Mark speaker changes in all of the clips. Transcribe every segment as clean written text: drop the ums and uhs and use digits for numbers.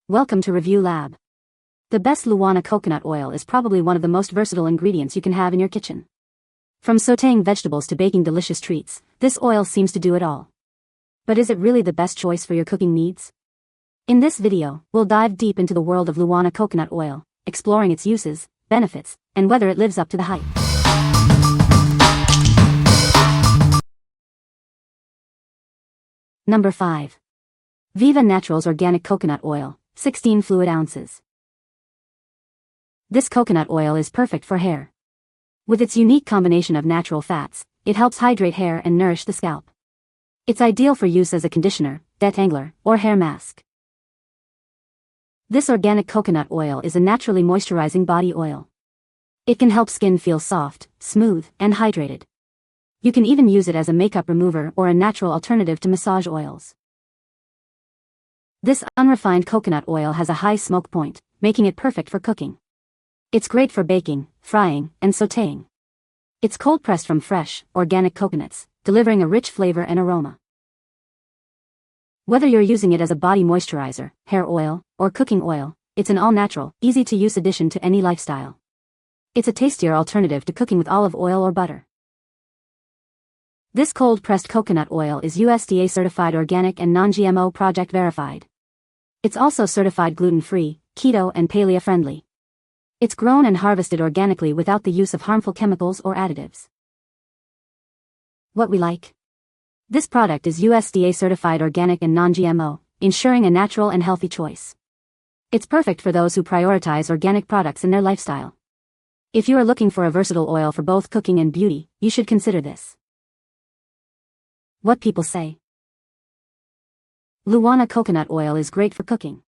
Speaker 1: Welcome to Review Lab. The best LouAna coconut oil is probably one of the most versatile ingredients you can have in your kitchen. From sautéing vegetables to baking delicious treats, this oil seems to do it all. But is it really the best choice for your cooking needs? In this video, we'll dive deep into the world of LouAna coconut oil, exploring its uses, benefits, and whether it lives up to the hype. Number 5. Viva Naturals Organic Coconut Oil, 16 fluid ounces. This coconut oil is perfect for hair. With its unique combination of natural fats, it helps hydrate hair and nourish the scalp. It's ideal for use as a conditioner, detangler, or hair mask. This organic coconut oil is a naturally moisturizing body oil. It can help skin feel soft, smooth, and hydrated. You can even use it as a makeup remover or a natural alternative to massage oils. This unrefined coconut oil has a high smoke point, making it perfect for cooking. It's great for baking, frying, and sautéing. It's cold-pressed from fresh, organic coconuts, delivering a rich flavor and aroma. Whether you're using it as a body moisturizer, hair oil, or cooking oil, it's an all-natural, easy-to-use addition to any lifestyle. It's a tastier alternative to cooking with olive oil or butter. This cold-pressed coconut oil is USDA certified organic and non-GMO project verified. It's also certified gluten-free, keto and paleo-friendly. It's grown and harvested organically without the use of harmful chemicals or additives. What we like. This product is USDA certified organic and non-GMO, ensuring a natural and healthy choice. It's perfect for those who prioritize organic products in their lifestyle. If you are looking for a versatile oil for both cooking and beauty, you should consider this. What people say. LouAna coconut oil is great for cooking.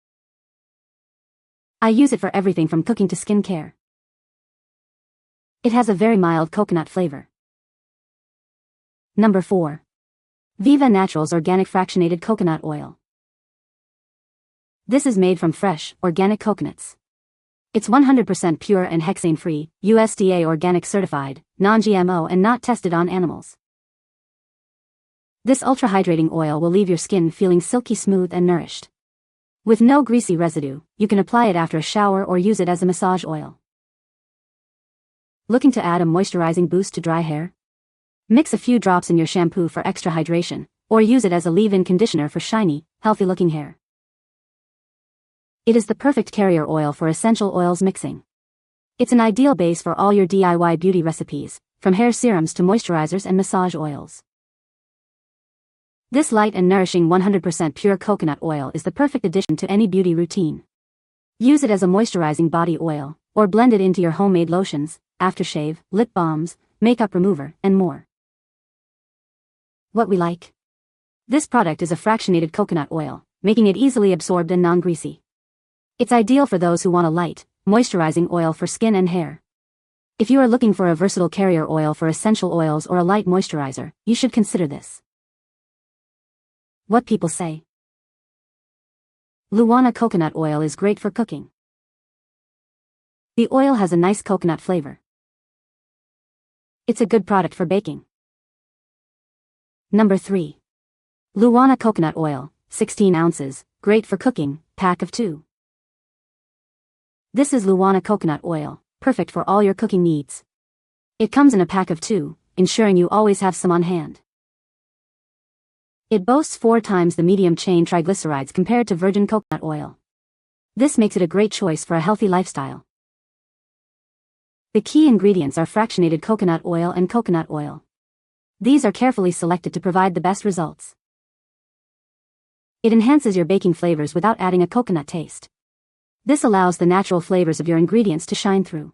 Speaker 1: I use it for everything from cooking to skincare. It has a very mild coconut flavor. Number 4. Viva Naturals Organic Fractionated Coconut Oil. This is made from fresh, organic coconuts. It's 100% pure and hexane-free, USDA organic certified, non-GMO and not tested on animals. This ultra-hydrating oil will leave your skin feeling silky smooth and nourished. With no greasy residue, you can apply it after a shower or use it as a massage oil. Looking to add a moisturizing boost to dry hair? Mix a few drops in your shampoo for extra hydration, or use it as a leave-in conditioner for shiny, healthy-looking hair. It is the perfect carrier oil for essential oils mixing. It's an ideal base for all your DIY beauty recipes, from hair serums to moisturizers and massage oils. This light and nourishing 100% pure coconut oil is the perfect addition to any beauty routine. Use it as a moisturizing body oil, or blend it into your homemade lotions, aftershave, lip balms, makeup remover, and more. What we like. This product is a fractionated coconut oil, making it easily absorbed and non-greasy. It's ideal for those who want a light, moisturizing oil for skin and hair. If you are looking for a versatile carrier oil for essential oils or a light moisturizer, you should consider this. What people say. LouAna coconut oil is great for cooking. The oil has a nice coconut flavor. It's a good product for baking. Number 3. LouAna Coconut Oil, 16 ounces, great for cooking, pack of 2. This is LouAna coconut oil, perfect for all your cooking needs. It comes in a pack of 2, ensuring you always have some on hand. It boasts 4 times the medium-chain triglycerides compared to virgin coconut oil. This makes it a great choice for a healthy lifestyle. The key ingredients are fractionated coconut oil and coconut oil. These are carefully selected to provide the best results. It enhances your baking flavors without adding a coconut taste. This allows the natural flavors of your ingredients to shine through.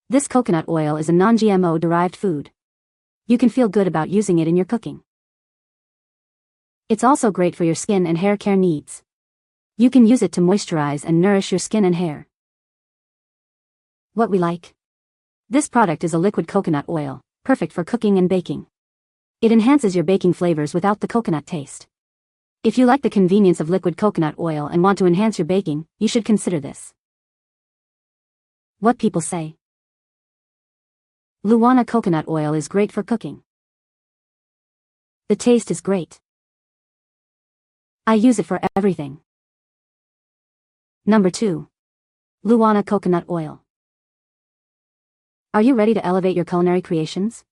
Speaker 1: This coconut oil is a non-GMO derived food. You can feel good about using it in your cooking. It's also great for your skin and hair care needs. You can use it to moisturize and nourish your skin and hair. What we like. This product is a liquid coconut oil, perfect for cooking and baking. It enhances your baking flavors without the coconut taste. If you like the convenience of liquid coconut oil and want to enhance your baking, you should consider this. What people say. LouAna coconut oil is great for cooking. The taste is great. I use it for everything. Number 2. LouAna Coconut Oil. Are you ready to elevate your culinary creations?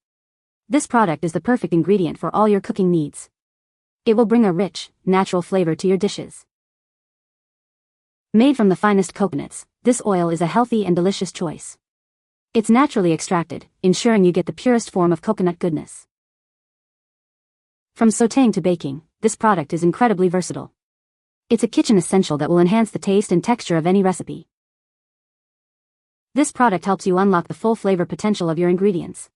Speaker 1: This product is the perfect ingredient for all your cooking needs. It will bring a rich, natural flavor to your dishes. Made from the finest coconuts, this oil is a healthy and delicious choice. It's naturally extracted, ensuring you get the purest form of coconut goodness. From sautéing to baking, this product is incredibly versatile. It's a kitchen essential that will enhance the taste and texture of any recipe. This product helps you unlock the full flavor potential of your ingredients.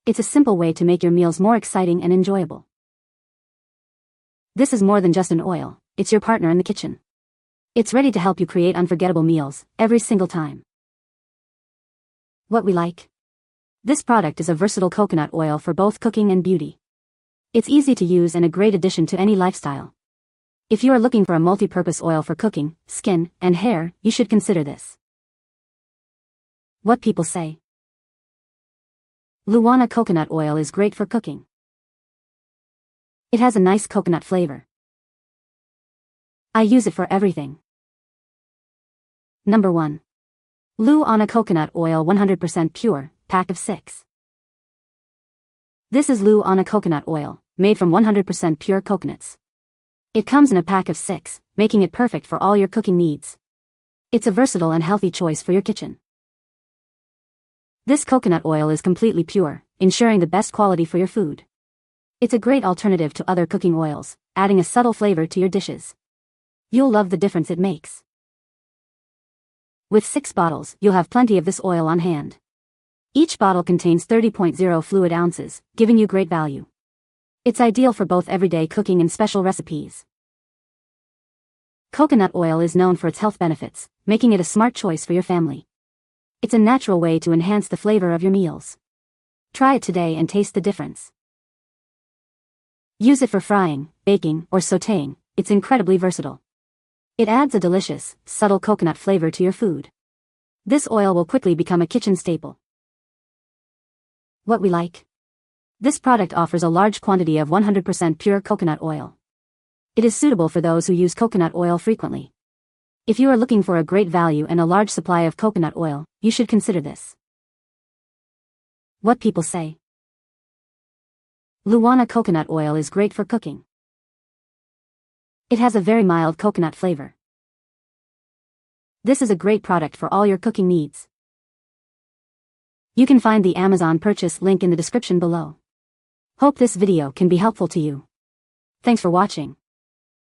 Speaker 1: It's a simple way to make your meals more exciting and enjoyable. This is more than just an oil, it's your partner in the kitchen. It's ready to help you create unforgettable meals, every single time. What we like. This product is a versatile coconut oil for both cooking and beauty. It's easy to use and a great addition to any lifestyle. If you are looking for a multi-purpose oil for cooking, skin, and hair, you should consider this. What people say. LouAna Coconut Oil is great for cooking. It has a nice coconut flavor. I use it for everything. Number 1. LouAna Coconut Oil 100% Pure, pack of 6. This is LouAna Coconut Oil, made from 100% pure coconuts. It comes in a pack of 6, making it perfect for all your cooking needs. It's a versatile and healthy choice for your kitchen. This coconut oil is completely pure, ensuring the best quality for your food. It's a great alternative to other cooking oils, adding a subtle flavor to your dishes. You'll love the difference it makes. With 6 bottles, you'll have plenty of this oil on hand. Each bottle contains 30.0 fluid ounces, giving you great value. It's ideal for both everyday cooking and special recipes. Coconut oil is known for its health benefits, making it a smart choice for your family. It's a natural way to enhance the flavor of your meals. Try it today and taste the difference. Use it for frying, baking, or sautéing. It's incredibly versatile. It adds a delicious, subtle coconut flavor to your food. This oil will quickly become a kitchen staple. What we like. This product offers a large quantity of 100% pure coconut oil. It is suitable for those who use coconut oil frequently. If you are looking for a great value and a large supply of coconut oil, you should consider this. What people say. LouAna Coconut Oil is great for cooking. It has a very mild coconut flavor. This is a great product for all your cooking needs. You can find the Amazon purchase link in the description below. Hope this video can be helpful to you. Thanks for watching.